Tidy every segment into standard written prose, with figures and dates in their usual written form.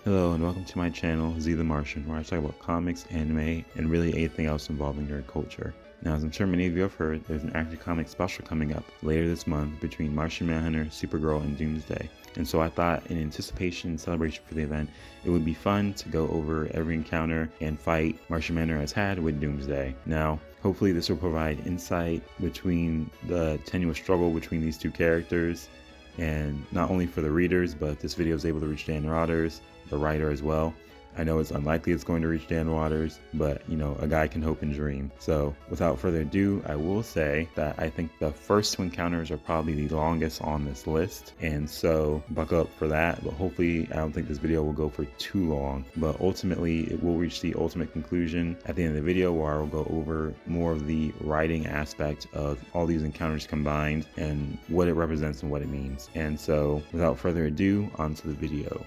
Hello and welcome to my channel, Z the Martian, where I talk about comics, anime, and really anything else involving nerd culture. Now, as I'm sure many of you have heard, there's an Action Comics special coming up later this month between Martian Manhunter, Supergirl, and Doomsday. And so I thought, in anticipation and celebration for the event, it would be fun to go over every encounter and fight Martian Manhunter has had with Doomsday. Now, hopefully this will provide insight between the tenuous struggle between these two characters, and not only for the readers, but if this video is able to reach Dan Rotters, the writer, as well. I know it's unlikely it's going to reach Dan Rotters, but a guy can hope and dream. So without further ado, I will say that I think the first two encounters are probably the longest on this list, and so buckle up for that. But hopefully I don't think this video will go for too long, but ultimately it will reach the ultimate conclusion at the end of the video, where I will go over more of the writing aspect of all these encounters combined and what it represents and what it means. And so without further ado, on to the video.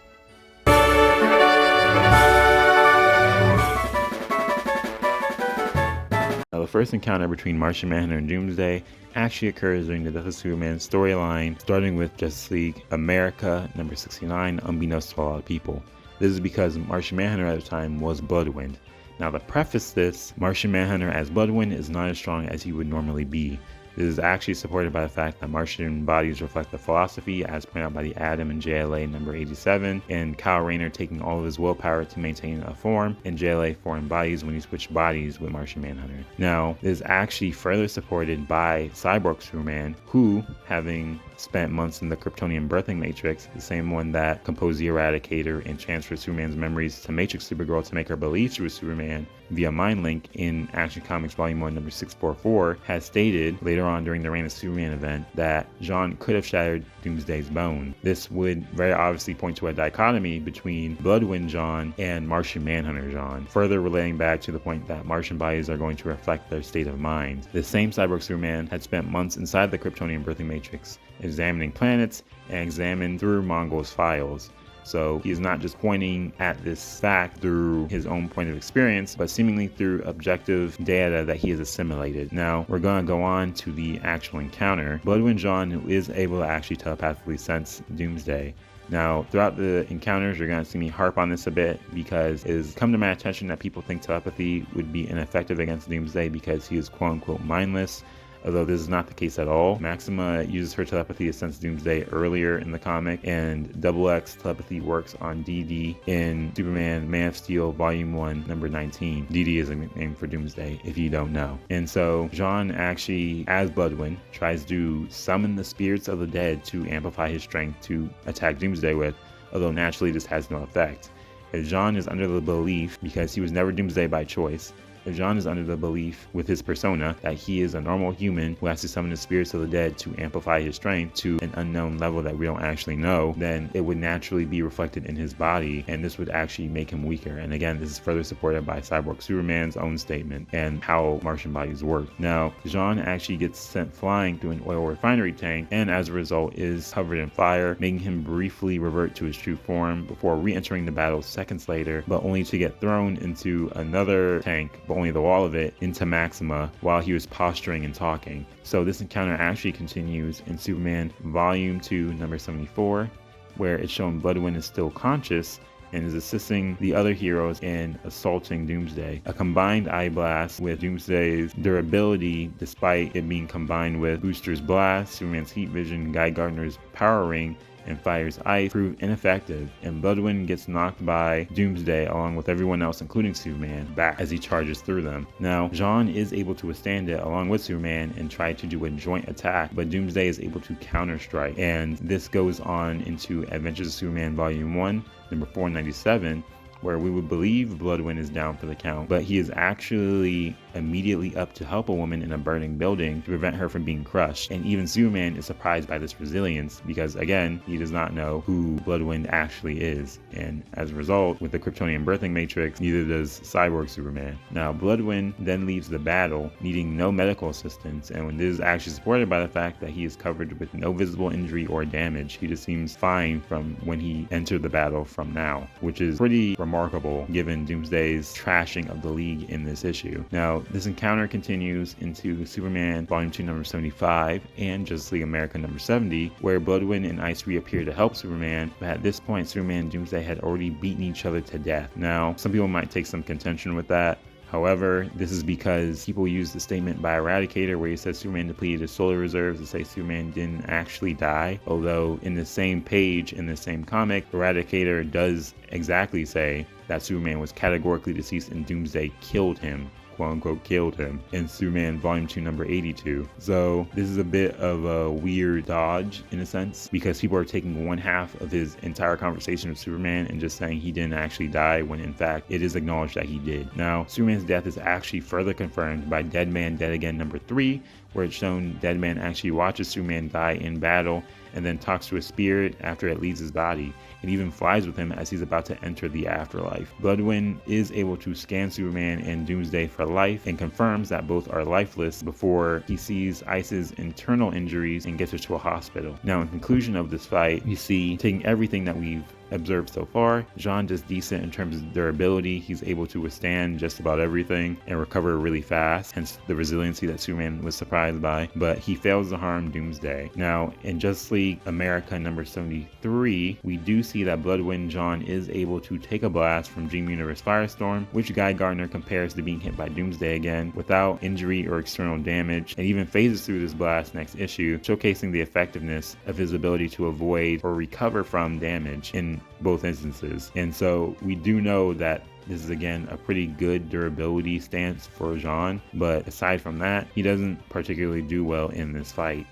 Now, the first encounter between Martian Manhunter and Doomsday actually occurs during the Death of Superman storyline, starting with Justice League America number 69, unbeknownst to a lot of people. This is because Martian Manhunter at the time was Bloodwind. Now, to preface this, Martian Manhunter as Bloodwind is not as strong as he would normally be. This is actually supported by the fact that Martian bodies reflect the philosophy as pointed out by the Atom in JLA number 87, and Kyle Rayner taking all of his willpower to maintain a form, and JLA foreign bodies when he switched bodies with Martian Manhunter. Now, this is actually further supported by Cyborg Superman, who, having spent months in the Kryptonian birthing matrix, the same one that composed the Eradicator and transferred Superman's memories to Matrix Supergirl to make her believe she was Superman via Mind Link in Action Comics Volume 1 number 644, has stated later on during the Reign of Superman event that J'onn could have shattered Doomsday's bone. This would very obviously point to a dichotomy between Bloodwind J'onn and Martian Manhunter J'onn, further relating back to the point that Martian bodies are going to reflect their state of mind. The same Cyborg Superman had spent months inside the Kryptonian birthing matrix, examining planets and examined through Mongol's files. So he is not just pointing at this fact through his own point of experience, but seemingly through objective data that he has assimilated. Now, we're going to go on to the actual encounter. Bloodwind J'onn is able to actually telepathically sense Doomsday. Now, throughout the encounters, you're going to see me harp on this a bit because it has come to my attention that people think telepathy would be ineffective against Doomsday because he is quote-unquote mindless. Although this is not the case at all. Maxima uses her telepathy to sense Doomsday earlier in the comic, and XX telepathy works on DD in Superman Man of Steel Volume 1 number 19. DD is a nickname for Doomsday, if you don't know. And so J'onn actually, as Bloodwind, tries to summon the spirits of the dead to amplify his strength to attack Doomsday with, although naturally this has no effect. If J'onn is under the belief, because he was never Doomsday by choice, if J'onn is under the belief with his persona that he is a normal human who has to summon the spirits of the dead to amplify his strength to an unknown level that we don't actually know, then it would naturally be reflected in his body, and this would actually make him weaker. And again, this is further supported by Cyborg Superman's own statement and how Martian bodies work. Now, J'onn actually gets sent flying through an oil refinery tank, and as a result is covered in fire, making him briefly revert to his true form before re-entering the battle seconds later, but only to get thrown into another tank, only the wall of it, into Maxima while he was posturing and talking. So this encounter actually continues in Superman Volume 2 number 74, where it's shown Bloodwind is still conscious and is assisting the other heroes in assaulting Doomsday. A combined eye blast with Doomsday's durability, despite it being combined with Booster's blast, Superman's heat vision, Guy Gardner's power ring, and Fire's ice, prove ineffective, and Bloodwind gets knocked by Doomsday along with everyone else, including Superman, back as he charges through them. Now, J'onn is able to withstand it along with Superman and try to do a joint attack, but Doomsday is able to counter-strike, and this goes on into Adventures of Superman Volume 1, number 497, where we would believe Bloodwind is down for the count, but he is actually immediately up to help a woman in a burning building to prevent her from being crushed. And even Superman is surprised by this resilience because, again, he does not know who Bloodwind actually is. And as a result, with the Kryptonian birthing matrix, neither does Cyborg Superman. Now, Bloodwind then leaves the battle, needing no medical assistance, and this is actually supported by the fact that he is covered with no visible injury or damage. He just seems fine from when he entered the battle from now, which is pretty remarkable remarkable given Doomsday's trashing of the League in this issue. Now, this encounter continues into Superman Volume 2 number 75 and Justice League America number 70, where Bloodwind and Ice reappear to help Superman, but at this point Superman and Doomsday had already beaten each other to death. Now, some people might take some contention with that. However, this is because people use the statement by Eradicator where he says Superman depleted his solar reserves to say Superman didn't actually die, although in the same page in the same comic, Eradicator does exactly say that Superman was categorically deceased and Doomsday killed him, quote unquote killed him, in Superman Volume 2 number 82. So this is a bit of a weird dodge in a sense, because people are taking one half of his entire conversation with Superman and just saying he didn't actually die, when in fact it is acknowledged that he did. Now, Superman's death is actually further confirmed by Dead Man Dead Again number 3, where it's shown Dead Man actually watches Superman die in battle and then talks to his spirit after it leaves his body. It even flies with him as he's about to enter the afterlife. Bloodwind is able to scan Superman and Doomsday for life and confirms that both are lifeless before he sees Ice's internal injuries and gets her to a hospital. Now, in conclusion of this fight, you see, taking everything that we've observed so far, J'onn does decent in terms of durability. He's able to withstand just about everything and recover really fast, hence the resiliency that Superman was surprised by, but he fails to harm Doomsday. Now, in Justice League America number 73, we do see that Bloodwind J'onn is able to take a blast from Dream Universe Firestorm, which Guy Gardner compares to being hit by Doomsday again without injury or external damage, and even phases through this blast next issue, showcasing the effectiveness of his ability to avoid or recover from damage in both instances. And so we do know that this is again a pretty good durability stance for J'onn, but aside from that, he doesn't particularly do well in this fight.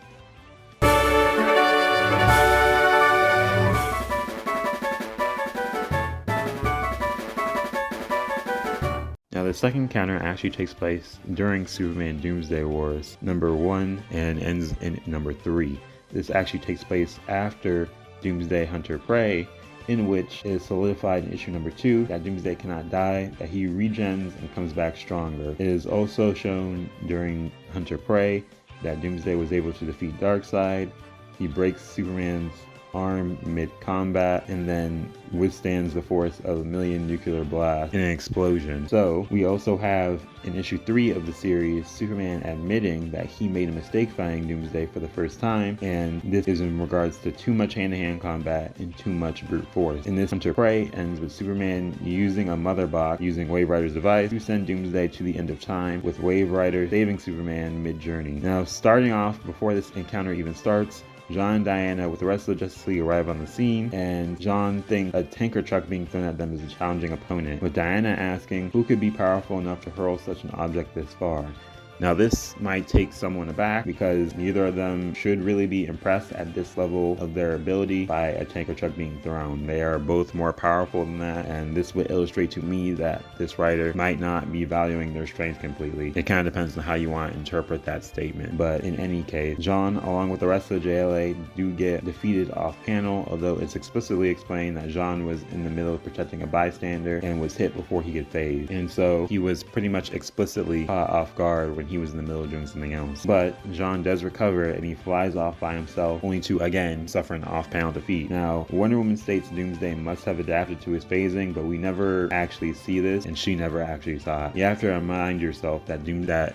Now, the second encounter actually takes place during Superman Doomsday Wars number 1 and ends in number 3. This actually takes place after Doomsday Hunter Prey, in which it is solidified in issue number 2 that Doomsday cannot die, that he regens and comes back stronger. It is also shown during Hunter Prey that Doomsday was able to defeat Darkseid. He breaks Superman's arm mid-combat and then withstands the force of a million nuclear blasts in an explosion. So we also have in issue 3 of the series Superman admitting that he made a mistake fighting Doomsday for the first time, and this is in regards to too much hand-to-hand combat and too much brute force. In this, Hunter Prey ends with Superman using a mother box using Wave Rider's device to send Doomsday to the end of time, with Wave Rider saving Superman mid-journey. Now, starting off, before this encounter even starts, J'onn and Diana with the rest of the Justice League arrive on the scene, and J'onn thinks a tanker truck being thrown at them is a challenging opponent, with Diana asking who could be powerful enough to hurl such an object this far. Now, this might take someone aback because neither of them should really be impressed at this level of their ability by a tanker truck being thrown. They are both more powerful than that, and this would illustrate to me that this writer might not be valuing their strength completely. It kind of depends on how you want to interpret that statement, but in any case, J'onn, along with the rest of the JLA, do get defeated off panel, although it's explicitly explained that J'onn was in the middle of protecting a bystander and was hit before he could phase, and so he was pretty much explicitly caught off guard when he was in the middle of doing something else. But J'onn does recover and he flies off by himself, only to again suffer an off-panel defeat. Now, Wonder Woman states Doomsday must have adapted to his phasing, but we never actually see this, and she never actually saw it. You have to remind yourself that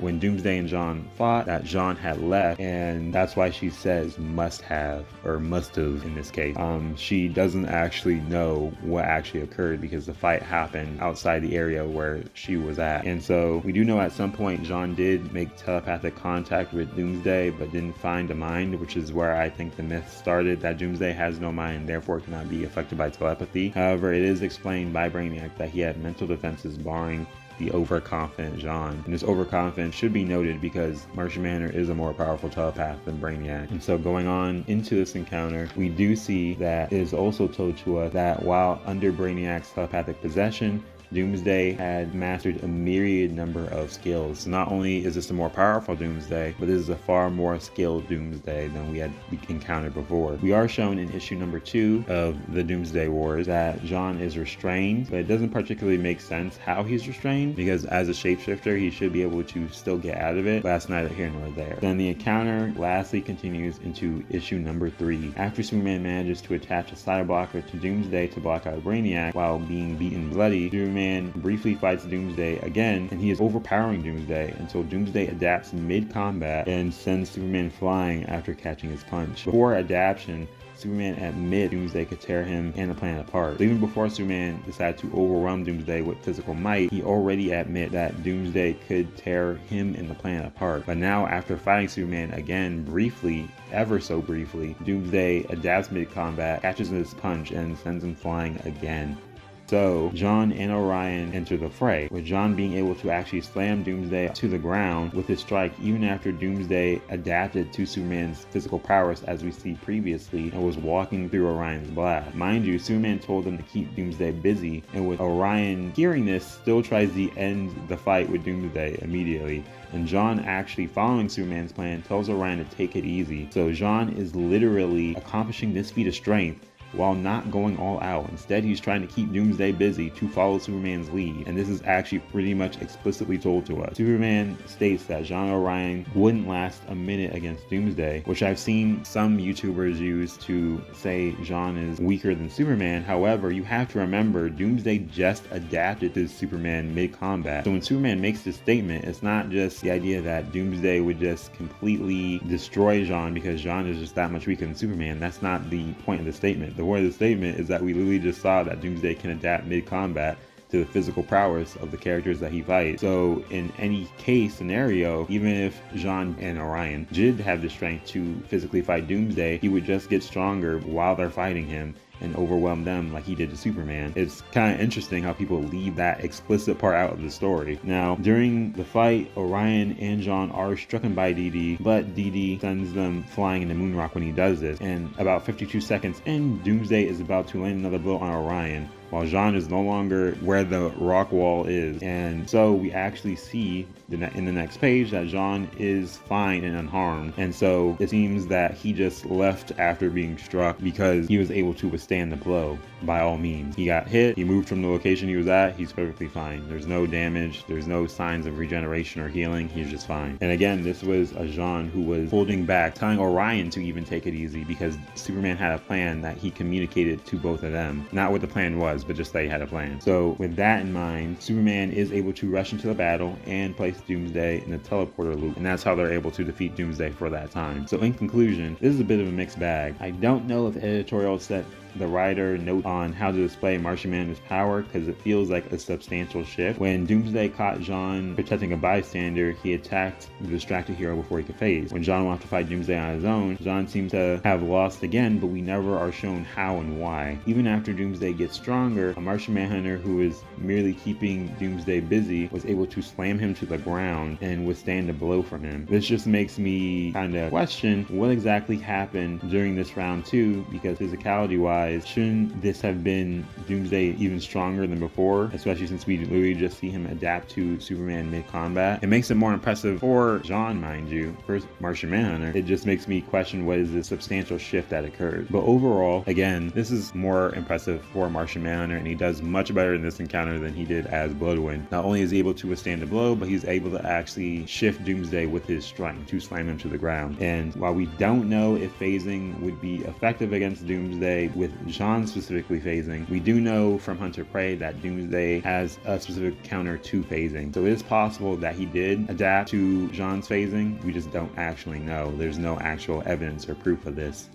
when Doomsday and J'onn fought, that J'onn had left, and that's why she says must have, or must have in this case. She doesn't actually know what actually occurred because the fight happened outside the area where she was at. And so we do know at some point J'onn did make telepathic contact with Doomsday but didn't find a mind, which is where I think the myth started, that Doomsday has no mind, therefore cannot be affected by telepathy. However, it is explained by Brainiac that he had mental defenses barring the overconfident J'onn. And this overconfidence should be noted because Martian Manhunter is a more powerful telepath than Brainiac. And so going on into this encounter, we do see that it is also told to us that while under Brainiac's telepathic possession, Doomsday had mastered a myriad number of skills. So not only is this a more powerful Doomsday, but this is a far more skilled Doomsday than we had encountered before. We are shown in issue number 2 of the Doomsday Wars that Jean is restrained, but it doesn't particularly make sense how he's restrained, because as a shapeshifter he should be able to still get out of it, but that's neither here nor there. Then the encounter lastly continues into issue number 3. After Superman manages to attach a cyberblocker to Doomsday to block out Brainiac while being beaten bloody, Superman briefly fights Doomsday again, and he is overpowering Doomsday until Doomsday adapts mid-combat and sends Superman flying after catching his punch. Before adaptation, Superman admits Doomsday could tear him and the planet apart. So even before Superman decided to overwhelm Doomsday with physical might, he already admitted that Doomsday could tear him and the planet apart. But now, after fighting Superman again briefly, ever so briefly, Doomsday adapts mid-combat, catches his punch, and sends him flying again. So John and Orion enter the fray, with John being able to actually slam Doomsday to the ground with his strike even after Doomsday adapted to Superman's physical prowess as we see previously and was walking through Orion's blast. Mind you, Superman told them to keep Doomsday busy, and with Orion hearing this, still tries to end the fight with Doomsday immediately. And John, actually following Superman's plan, tells Orion to take it easy. So John is literally accomplishing this feat of strength while not going all out. Instead, he's trying to keep Doomsday busy to follow Superman's lead, and this is actually pretty much explicitly told to us. Superman states that John Orion wouldn't last a minute against Doomsday, which I've seen some YouTubers use to say John is weaker than Superman. However, you have to remember Doomsday just adapted to Superman mid-combat. So when Superman makes this statement, it's not just the idea that Doomsday would just completely destroy John because John is just that much weaker than Superman. That's not the point of the statement. The point of the statement is that we literally just saw that Doomsday can adapt mid-combat to the physical prowess of the characters that he fights. So in any case scenario, even if Jean and Orion did have the strength to physically fight Doomsday, he would just get stronger while they're fighting him and overwhelm them like he did to Superman. It's kind of interesting how people leave that explicit part out of the story. Now, during the fight, Orion and John are stricken by DD, but DD sends them flying into Moonrock when he does this. And about 52 seconds in, Doomsday is about to land another blow on Orion, while Jean is no longer where the rock wall is. And so we actually see in the next page that Jean is fine and unharmed. And so it seems that he just left after being struck because he was able to withstand the blow. By all means, he got hit, he moved from the location he was at, he's perfectly fine. There's no damage, there's no signs of regeneration or healing, he's just fine. And again, this was a Jean who was holding back, telling Orion to even take it easy because Superman had a plan that he communicated to both of them. Not what the plan was, but just that he had a plan. So with that in mind, Superman is able to rush into the battle and place Doomsday in the teleporter loop, and that's how they're able to defeat Doomsday for that time. So in conclusion, this is a bit of a mixed bag. I don't know if editorial set the writer note on how to display Martian Manhunter's power, because it feels like a substantial shift. When Doomsday caught Jean protecting a bystander, he attacked the distracted hero before he could phase. When Jean wanted to fight Doomsday on his own, Jean seems to have lost again, but we never are shown how and why. Even after Doomsday gets stronger, a Martian Manhunter who is merely keeping Doomsday busy was able to slam him to the ground and withstand a blow from him. This just makes me kind of question what exactly happened during this round 2, because physicality-wise, shouldn't this have been Doomsday even stronger than before, especially since we literally just see him adapt to Superman mid-combat? It makes it more impressive for Jean, mind you, for Martian Manhunter. It just makes me question what is this substantial shift that occurred. But overall, again, this is more impressive for Martian Manhunter, and he does much better in this encounter than he did as Bloodwind. Not only is he able to withstand the blow, but he's able to actually shift Doomsday with his strength to slam him to the ground. And while we don't know if phasing would be effective against Doomsday with Jean specifically phasing, we do know from Hunter Prey that Doomsday has a specific counter to phasing. So it is possible that he did adapt to Jean's phasing. We just don't actually know. There's no actual evidence or proof of this.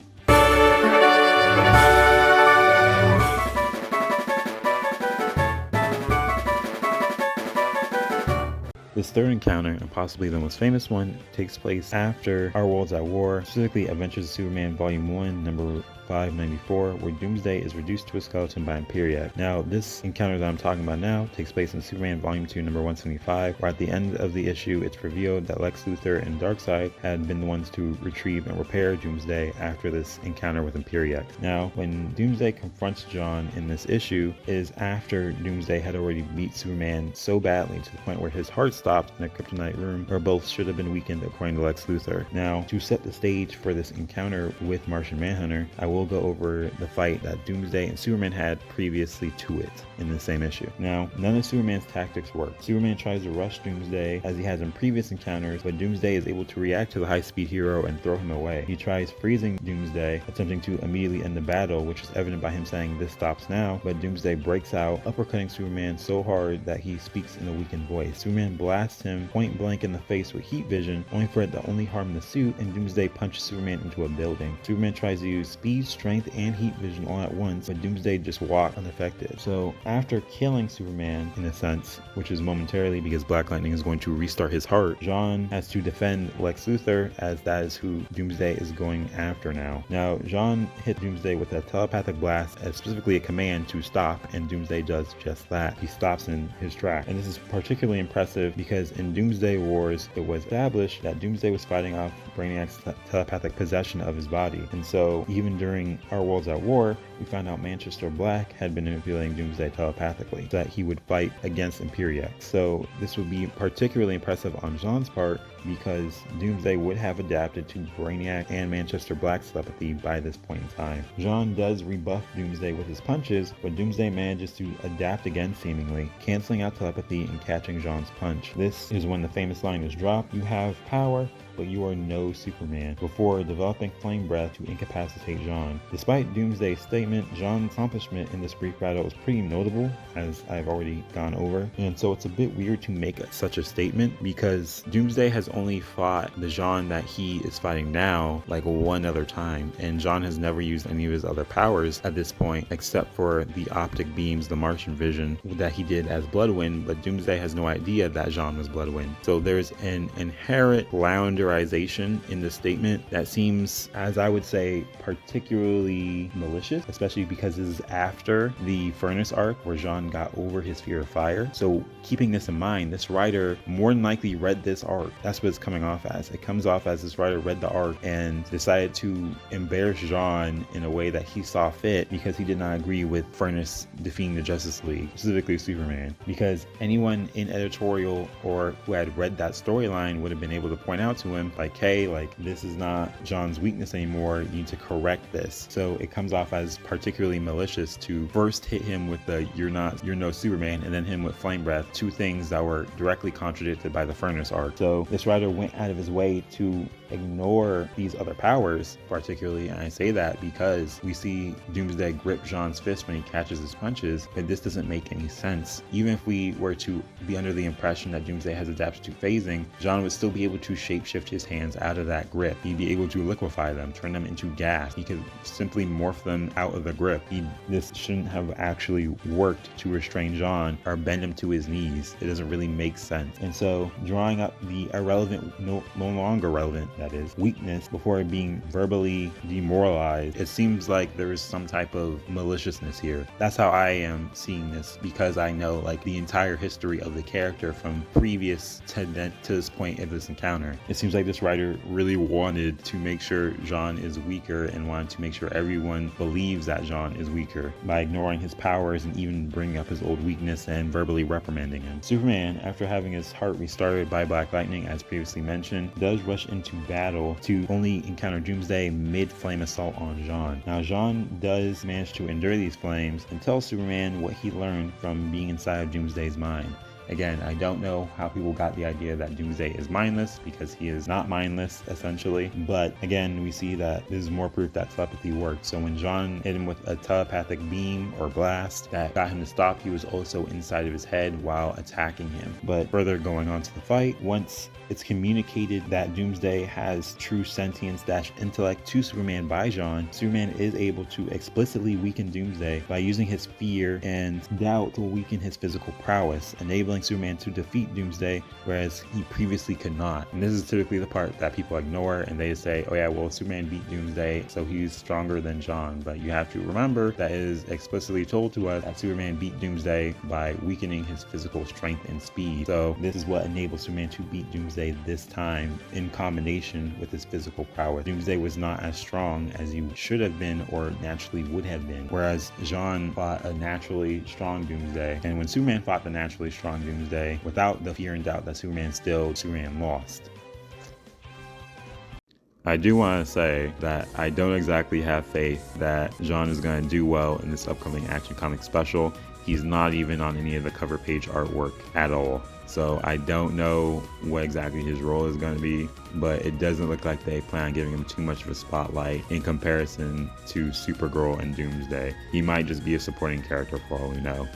This third encounter, and possibly the most famous one, takes place after Our Worlds at War, specifically Adventures of Superman Volume 1, number 594, where Doomsday is reduced to a skeleton by Imperiac. Now, this encounter that I'm talking about now takes place in Superman Volume 2, number 175, where at the end of the issue, it's revealed that Lex Luthor and Darkseid had been the ones to retrieve and repair Doomsday after this encounter with Imperiac. Now, when Doomsday confronts John in this issue is after Doomsday had already beat Superman so badly to the point where his heart stopped in a kryptonite room where both should have been weakened according to Lex Luthor. Now, to set the stage for this encounter with Martian Manhunter, I will go over the fight that Doomsday and Superman had previously to it in the same issue. Now, none of Superman's tactics work. Superman tries to rush Doomsday as he has in previous encounters, but Doomsday is able to react to the high-speed hero and throw him away. He tries freezing Doomsday, attempting to immediately end the battle, which is evident by him saying this stops now, but Doomsday breaks out, uppercutting Superman so hard that he speaks in a weakened voice. Superman blasts him point blank in the face with heat vision, only for it to only harm the suit, and Doomsday punches Superman into a building. Superman tries to use speed, strength, and heat vision all at once, but Doomsday just walked unaffected. So after killing Superman, in a sense, which is momentarily because Black Lightning is going to restart his heart, John has to defend Lex Luthor, as that is who Doomsday is going after now. Now, John hit Doomsday with a telepathic blast, as specifically a command to stop, and Doomsday does just that. He stops in his track. And this is particularly impressive because in Doomsday Wars, it was established that Doomsday was fighting off Brainiac's telepathic possession of his body. And so even during Our Worlds at War, we found out Manchester Black had been manipulating Doomsday telepathically so that he would fight against Imperiac. So this would be particularly impressive on John's part because Doomsday would have adapted to Brainiac and Manchester Black's telepathy by this point in time. John does rebuff Doomsday with his punches, but Doomsday manages to adapt again seemingly, canceling out telepathy and catching John's punch. This is when the famous line is dropped, "You have power, but you are no Superman," before developing Flame Breath to incapacitate John. Despite Doomsday's statement, John's accomplishment in this brief battle is pretty notable, as I've already gone over, and so it's a bit weird to make such a statement because Doomsday has only fought the John that he is fighting now like one other time, and John has never used any of his other powers at this point except for the optic beams, the Martian vision that he did as Bloodwind, but Doomsday has no idea that John was Bloodwind. So there's an inherent flounderization in the statement that seems, as I would say, particularly malicious, especially because this is after the Furnace arc where John got over his fear of fire. So keeping this in mind, this writer more than likely read this arc. That's what it's coming off as. It comes off as this writer read the arc and decided to embarrass John in a way that he saw fit because he did not agree with Furnace defeating the Justice League, specifically Superman. Because anyone in editorial or who had read that storyline would have been able to point out to him, like, hey, like, this is not John's weakness anymore. You need to correct this. So it comes off as particularly malicious to first hit him with the you're no Superman, and then him with Flame Breath, two things that were directly contradicted by the Furnace arc. So this writer went out of his way to ignore these other powers, particularly, and I say that because we see Doomsday grip John's fist when he catches his punches, but this doesn't make any sense. Even if we were to be under the impression that Doomsday has adapted to phasing, John would still be able to shapeshift his hands out of that grip. He'd be able to liquefy them, turn them into gas. He could simply morph them out of the grip. This shouldn't have actually worked to restrain John or bend him to his knees. It doesn't really make sense. And so drawing up the irrelevant, no longer relevant, that is, weakness before being verbally demoralized, it seems like there is some type of maliciousness here. That's how I am seeing this, because I know like the entire history of the character from previous to this point of this encounter. It seems like this writer really wanted to make sure John is weaker and wanted to make sure everyone believes that John is weaker by ignoring his powers and even bringing up his old weakness and verbally reprimanding him. Superman, after having his heart restarted by Black Lightning, as previously mentioned, does rush into battle to only encounter Doomsday mid-flame assault on John. Now, John does manage to endure these flames and tell Superman what he learned from being inside of Doomsday's mind. Again, I don't know how people got the idea that Doomsday is mindless, because he is not mindless, essentially. But again, we see that this is more proof that telepathy works. So when John hit him with a telepathic beam or blast that got him to stop, he was also inside of his head while attacking him. But further going on to the fight, once it's communicated that Doomsday has true sentience-intellect to Superman by John, Superman is able to explicitly weaken Doomsday by using his fear and doubt to weaken his physical prowess, enabling enabling Superman to defeat Doomsday, whereas he previously could not. And this is typically the part that people ignore, and they say, oh yeah, well, Superman beat Doomsday, so he's stronger than John. But you have to remember that it is explicitly told to us that Superman beat Doomsday by weakening his physical strength and speed. So this is what enables Superman to beat Doomsday this time in combination with his physical prowess. Doomsday was not as strong as he should have been or naturally would have been, whereas John fought a naturally strong Doomsday. And when Superman fought the naturally strong Doomsday, without the fear and doubt that Superman lost. I do want to say that I don't exactly have faith that John is going to do well in this upcoming Action Comics special. He's not even on any of the cover page artwork at all. So I don't know what exactly his role is going to be, but it doesn't look like they plan on giving him too much of a spotlight in comparison to Supergirl and Doomsday. He might just be a supporting character for all we know.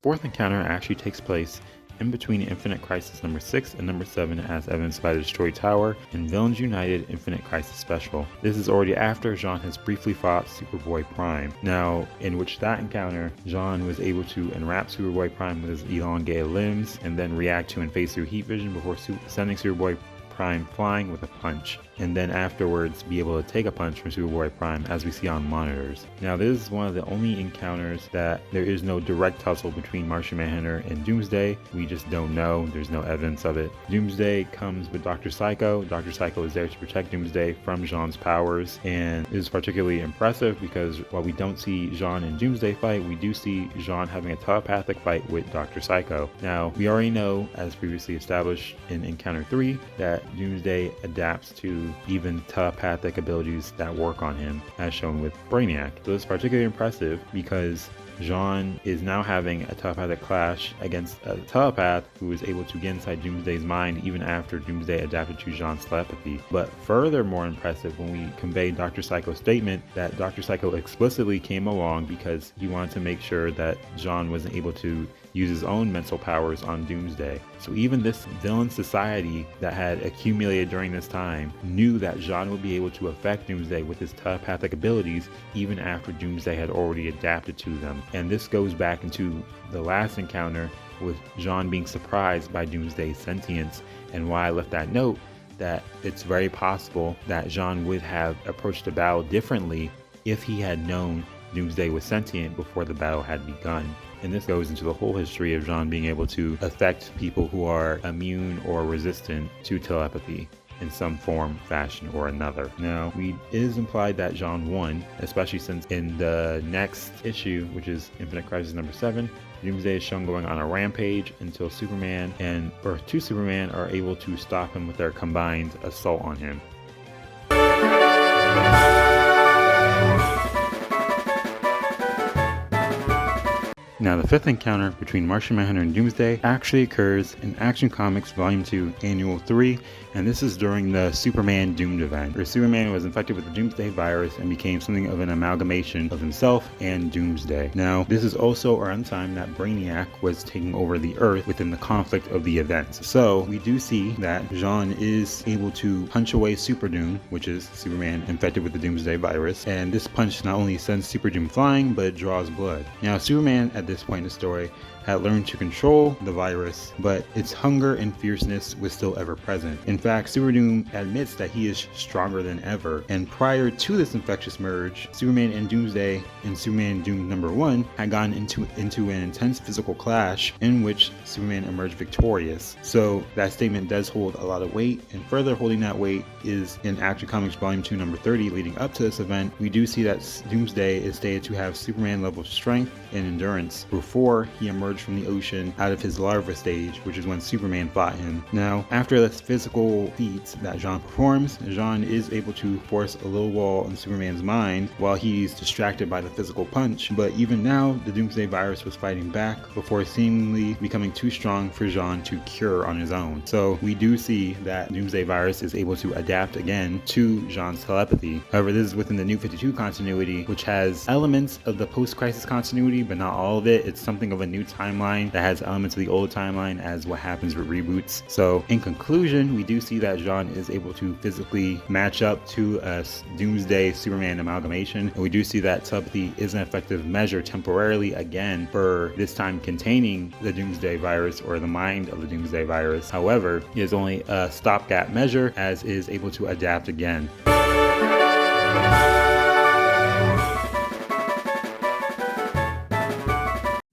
Fourth encounter actually takes place in between Infinite Crisis number 6 and number 7 as evidenced by the Destroyed Tower and Villains United Infinite Crisis Special. This is already after John has briefly fought Superboy Prime. Now, in which that encounter, John was able to enwrap Superboy Prime with his elongated limbs and then react to and phase through heat vision before sending Superboy Prime flying with a punch, and then afterwards be able to take a punch from Superboy Prime as we see on monitors. Now this is one of the only encounters that there is no direct tussle between Martian Manhunter and Doomsday. We just don't know, there's no evidence of it. Doomsday comes with Dr. Psycho. Dr. Psycho is there to protect Doomsday from Jean's powers, and it is particularly impressive because while we don't see Jean and Doomsday fight, we do see Jean having a telepathic fight with Dr. Psycho. Now we already know, as previously established in Encounter 3, that Doomsday adapts to even telepathic abilities that work on him, as shown with Brainiac. So it's particularly impressive because Jean is now having a telepathic clash against a telepath who is able to get inside Doomsday's mind even after Doomsday adapted to Jean's telepathy. But furthermore impressive when we convey Dr. Psycho's statement that Dr. Psycho explicitly came along because he wanted to make sure that Jean wasn't able to use his own mental powers on Doomsday. So even this villain society that had accumulated during this time knew that Jean would be able to affect Doomsday with his telepathic abilities even after Doomsday had already adapted to them. And this goes back into the last encounter with Jean being surprised by Doomsday's sentience, and why I left that note that it's very possible that Jean would have approached the battle differently if he had known Doomsday was sentient before the battle had begun. And this goes into the whole history of Jean being able to affect people who are immune or resistant to telepathy in some form, fashion, or another. Now, it is implied that Jean won, especially since in the next issue, which is Infinite Crisis number 7, Doomsday is shown going on a rampage until Superman and Earth 2 Superman are able to stop him with their combined assault on him. Now, the fifth encounter between Martian Manhunter and Doomsday actually occurs in Action Comics Volume 2, Annual 3, and this is during the Superman Doomed event, where Superman was infected with the Doomsday virus and became something of an amalgamation of himself and Doomsday. Now, this is also around the time that Brainiac was taking over the Earth within the conflict of the events. So, we do see that Jean is able to punch away Super Doom, which is Superman infected with the Doomsday virus, and this punch not only sends Super Doom flying, but it draws blood. Now, Superman at this point in the story had learned to control the virus, but its hunger and fierceness was still ever present. In fact, Super Doom admits that he is stronger than ever, and prior to this infectious merge, Superman and Doomsday and Superman Doom number 1 had gone into an intense physical clash in which Superman emerged victorious. So that statement does hold a lot of weight, and further holding that weight is in Action Comics Volume 2 number 30 leading up to this event. We do see that Doomsday is stated to have Superman level strength and endurance before he emerged from the ocean out of his larva stage, which is when Superman fought him. Now, after this physical feat that Jean performs, Jean is able to force a little wall in Superman's mind while he's distracted by the physical punch, but even now, the Doomsday virus was fighting back before seemingly becoming too strong for Jean to cure on his own. So we do see that Doomsday virus is able to adapt again to Jean's telepathy. However, this is within the New 52 continuity, which has elements of the post-crisis continuity, but not all of it. It's something of a new time timeline that has elements of the old timeline as what happens with reboots. So in conclusion, we do see that Jean is able to physically match up to a Doomsday Superman amalgamation, and we do see that telepathy is an effective measure temporarily again for this time containing the Doomsday virus or the mind of the Doomsday virus. However, it is only a stopgap measure as it is able to adapt again.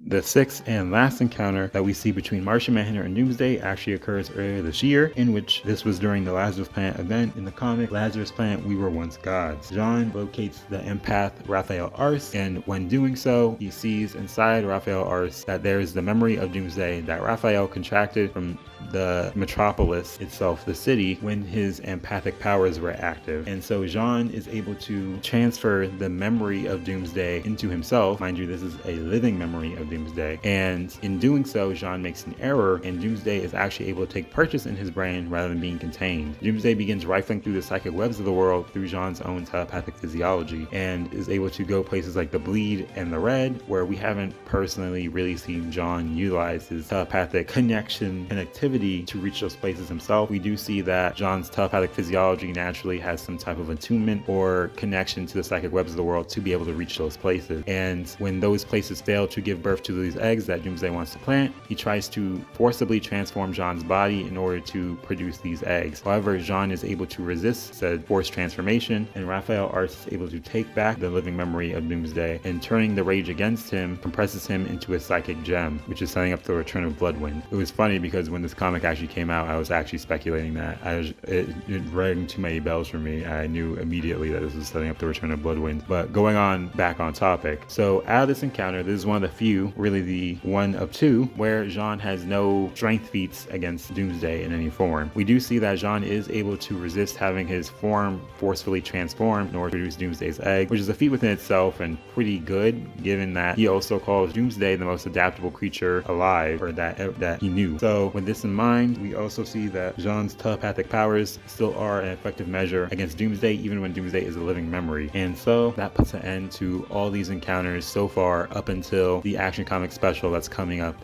The sixth and last encounter that we see between Martian Manhunter and Doomsday actually occurs earlier this year, in which this was during the Lazarus Planet event in the comic Lazarus Planet We Were Once Gods. Jean locates the empath Raphael Arce, and when doing so, he sees inside Raphael Arce that there is the memory of Doomsday that Raphael contracted from the metropolis itself, the city, when his empathic powers were active. And so Jean is able to transfer the memory of Doomsday into himself. Mind you, this is a living memory of Doomsday. And in doing so, Jean makes an error, and Doomsday is actually able to take purchase in his brain rather than being contained. Doomsday begins rifling through the psychic webs of the world through Jean's own telepathic physiology, and is able to go places like the Bleed and the Red, where we haven't personally really seen Jean utilize his telepathic connectivity to reach those places himself. We do see that Jean's telepathic physiology naturally has some type of attunement or connection to the psychic webs of the world to be able to reach those places. And when those places fail to give birth to these eggs that Doomsday wants to plant, he tries to forcibly transform Jean's body in order to produce these eggs. However, Jean is able to resist said forced transformation, and Raphael Arce is able to take back the living memory of Doomsday, and turning the rage against him, compresses him into a psychic gem, which is setting up the return of Bloodwind. It was funny because when this comic actually came out, I was actually speculating that. It rang too many bells for me. I knew immediately that this was setting up the return of Bloodwind. But going on back on topic, so out of this encounter, this is one of the few, really the one of two, where Jean has no strength feats against Doomsday in any form. We do see that Jean is able to resist having his form forcefully transformed in order to produce Doomsday's egg, which is a feat within itself and pretty good, given that he also calls Doomsday the most adaptable creature alive, or that he knew. So with this in mind, we also see that Jean's telepathic powers still are an effective measure against Doomsday, even when Doomsday is a living memory. And so that puts an end to all these encounters so far up until the Action Comic special that's coming up.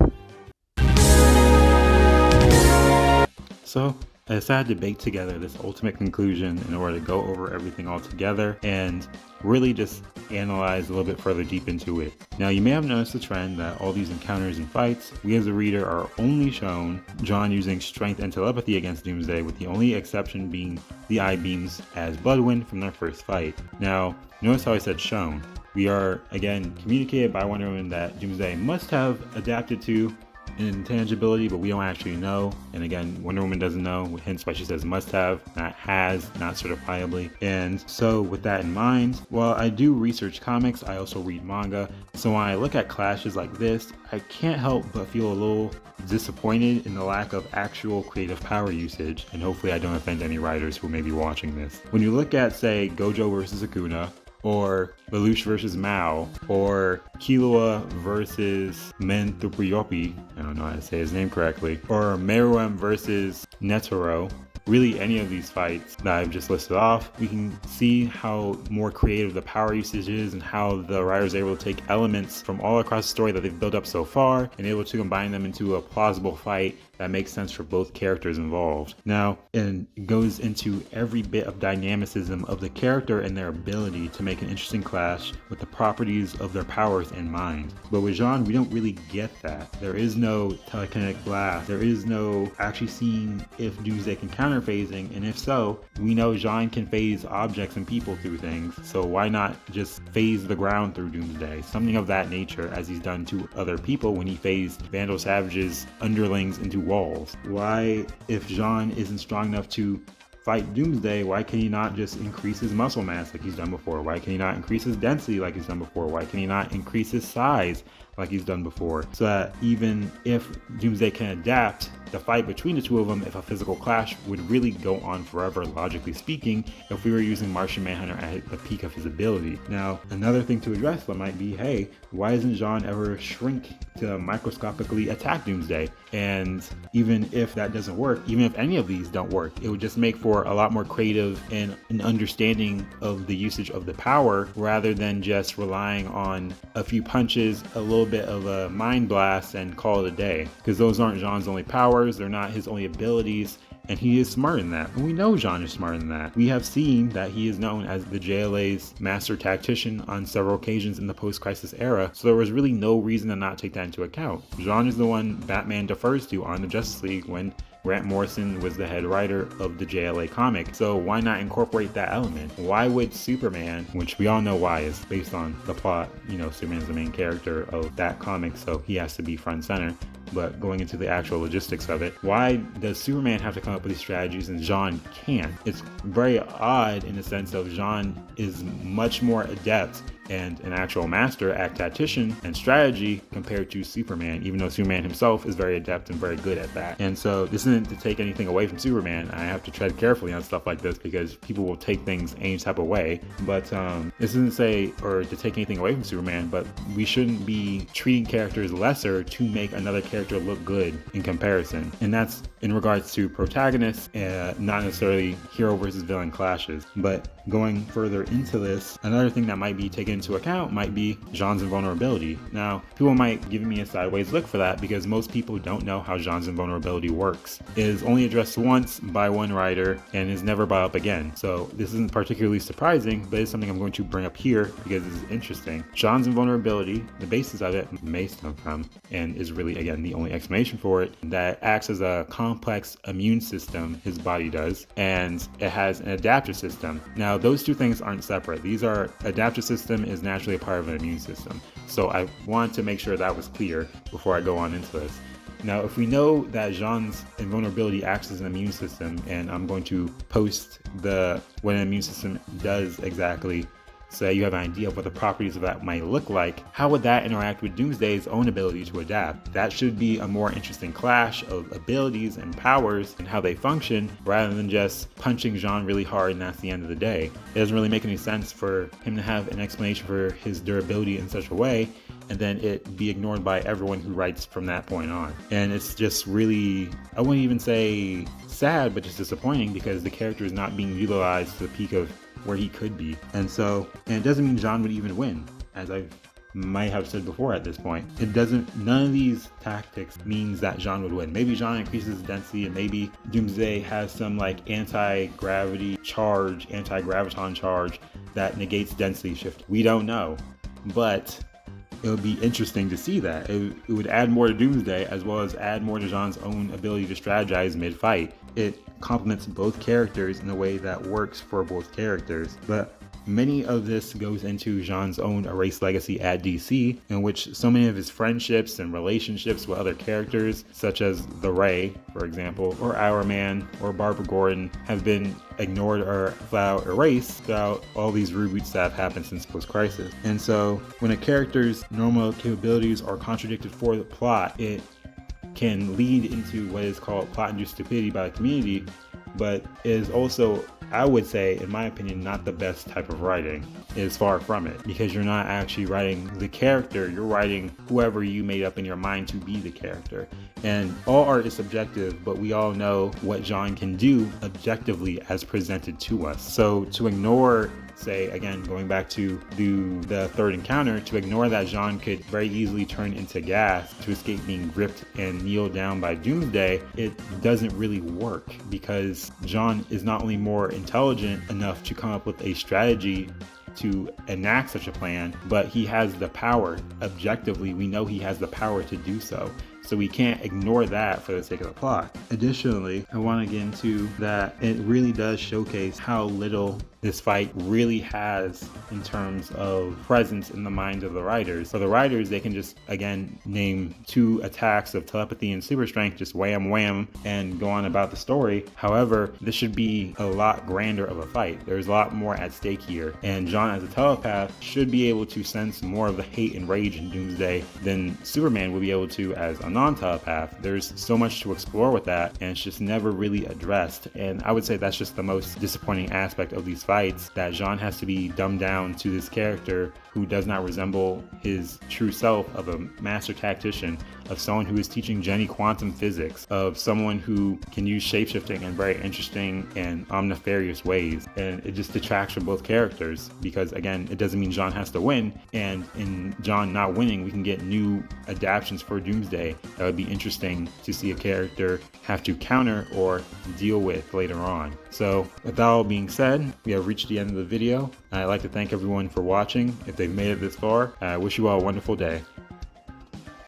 So I decided to bake together this ultimate conclusion in order to go over everything all together and really just analyze a little bit further deep into it. Now, you may have noticed a trend that all these encounters and fights, we as a reader are only shown Jean using strength and telepathy against Doomsday, with the only exception being the eye beams as Bloodwind from their first fight. Now, notice how I said shown. We are, again, communicated by Wonder Woman that Doomsday must have adapted to intangibility, but we don't actually know. And again, Wonder Woman doesn't know, hence why she says must have, not has, not certifiably. And so with that in mind, while I do research comics, I also read manga. So when I look at clashes like this, I can't help but feel a little disappointed in the lack of actual creative power usage, and hopefully I don't offend any writers who may be watching this. When you look at, say, Gojo versus Akuna, or Lelouch versus Mao, or Killua versus Menthupiopi, I don't know how to say his name correctly, or Meruem versus Netero, really any of these fights that I've just listed off, we can see how more creative the power usage is and how the writers are able to take elements from all across the story that they've built up so far and able to combine them into a plausible fight that makes sense for both characters involved. Now, it goes into every bit of dynamicism of the character and their ability to make an interesting clash with the properties of their powers in mind. But with Jean, we don't really get that. There is no telekinetic blast. There is no actually seeing if Doomsday can counter phasing, and if so, we know Jean can phase objects and people through things, so why not just phase the ground through Doomsday? Something of that nature, as he's done to other people when he phased Vandal Savage's underlings into walls. Why, if Jean isn't strong enough to fight Doomsday, why can he not just increase his muscle mass like he's done before? Why can he not increase his density like he's done before? Why can he not increase his size like he's done before? So that even if Doomsday can adapt the fight between the two of them, if a physical clash, would really go on forever, logically speaking, if we were using Martian Manhunter at the peak of his ability. Now, another thing to address might be, hey, why doesn't Jean ever shrink to microscopically attack Doomsday? And even if that doesn't work, even if any of these don't work, it would just make for a lot more creative and an understanding of the usage of the power, rather than just relying on a few punches, a little bit of a mind blast, and call it a day. Because those aren't Jean's only powers, they're not his only abilities, and he is smart in that. And we know Jean is smart in that. We have seen that he is known as the JLA's master tactician on several occasions in the post-crisis era, so there was really no reason to not take that into account. Jean is the one Batman defers to on the Justice League when Grant Morrison was the head writer of the JLA comic, so why not incorporate that element? Why would Superman, which we all know why is based on the plot, Superman's the main character of that comic, so he has to be front and center, but going into the actual logistics of it, why does Superman have to come up with these strategies and Jean can't? It's very odd in the sense of Jean is much more adept and an actual master at tactician and strategy compared to Superman, even though Superman himself is very adept and very good at that. And so this isn't to take anything away from Superman. I have to tread carefully on stuff like this because people will take things any type of way. But this isn't to take anything away from Superman, but we shouldn't be treating characters lesser to make another character look good in comparison. And that's in regards to protagonists, not necessarily hero versus villain clashes. But going further into this, another thing that might be taken into account might be Jean's invulnerability. Now, people might give me a sideways look for that because most people don't know how Jean's invulnerability works. It is only addressed once by one writer and is never brought up again. So this isn't particularly surprising, but it's something I'm going to bring up here because it's interesting. Jean's invulnerability, the basis of it may stem from, and is really, again, the only explanation for it, that acts as a complex immune system, his body does, and it has an adaptive system. Now, those two things aren't separate. These are, adaptive system is naturally a part of an immune system. So I want to make sure that was clear before I go on into this. Now, if we know that Jean's invulnerability acts as an immune system, and I'm going to post what an immune system does exactly, so that you have an idea of what the properties of that might look like, how would that interact with Doomsday's own ability to adapt? That should be a more interesting clash of abilities and powers and how they function, rather than just punching Jean really hard and that's the end of the day. It doesn't really make any sense for him to have an explanation for his durability in such a way, and then it be ignored by everyone who writes from that point on. And it's just really, I wouldn't even say sad, but just disappointing because the character is not being utilized to the peak of where he could be. And it doesn't mean Jean would even win, as I might have said before at this point. None of these tactics means that Jean would win. Maybe Jean increases density and maybe Doomsday has some anti-graviton charge that negates density shift. We don't know, but it would be interesting to see that. It would add more to Doomsday as well as add more to Jean's own ability to strategize mid-fight. It complements both characters in a way that works for both characters. But many of this goes into Jean's own erased legacy at DC, in which so many of his friendships and relationships with other characters, such as The Ray, for example, or Our Man, or Barbara Gordon, have been ignored or flat out erased throughout all these reboots that have happened since post-crisis. And so when a character's normal capabilities are contradicted for the plot, it can lead into what is called plot-induced stupidity by the community, but is also, I would say, in my opinion, not the best type of writing. It is far from it, because you're not actually writing the character, you're writing whoever you made up in your mind to be the character. And all art is subjective, but we all know what Jean can do objectively as presented to us. So to ignore, say, again, going back to the third encounter, to ignore that Jean could very easily turn into gas to escape being gripped and kneeled down by Doomsday, it doesn't really work, because Jean is not only more intelligent enough to come up with a strategy to enact such a plan, but he has the power. Objectively, we know he has the power to do so. So we can't ignore that for the sake of the plot. Additionally, I want to get into that it really does showcase how little this fight really has in terms of presence in the minds of the writers. For the writers, they can just, again, name 2 attacks of telepathy and super strength, just wham wham, and go on about the story. However, this should be a lot grander of a fight. There's a lot more at stake here, and John as a telepath should be able to sense more of the hate and rage in Doomsday than Superman will be able to as a non-telepath. There's so much to explore with that, and it's just never really addressed, and I would say that's just the most disappointing aspect of these fights, that John has to be dumbed down to this character who does not resemble his true self of a master tactician, of someone who is teaching Jenny quantum physics, of someone who can use shapeshifting in very interesting and omnifarious ways. And it just detracts from both characters, because again, it doesn't mean John has to win, and in John not winning, we can get new adaptations for Doomsday that would be interesting to see a character have to counter or deal with later on. So with that all being said, we have reached the end of the video. I'd like to thank everyone for watching. If they've made it this far, I wish you all a wonderful day.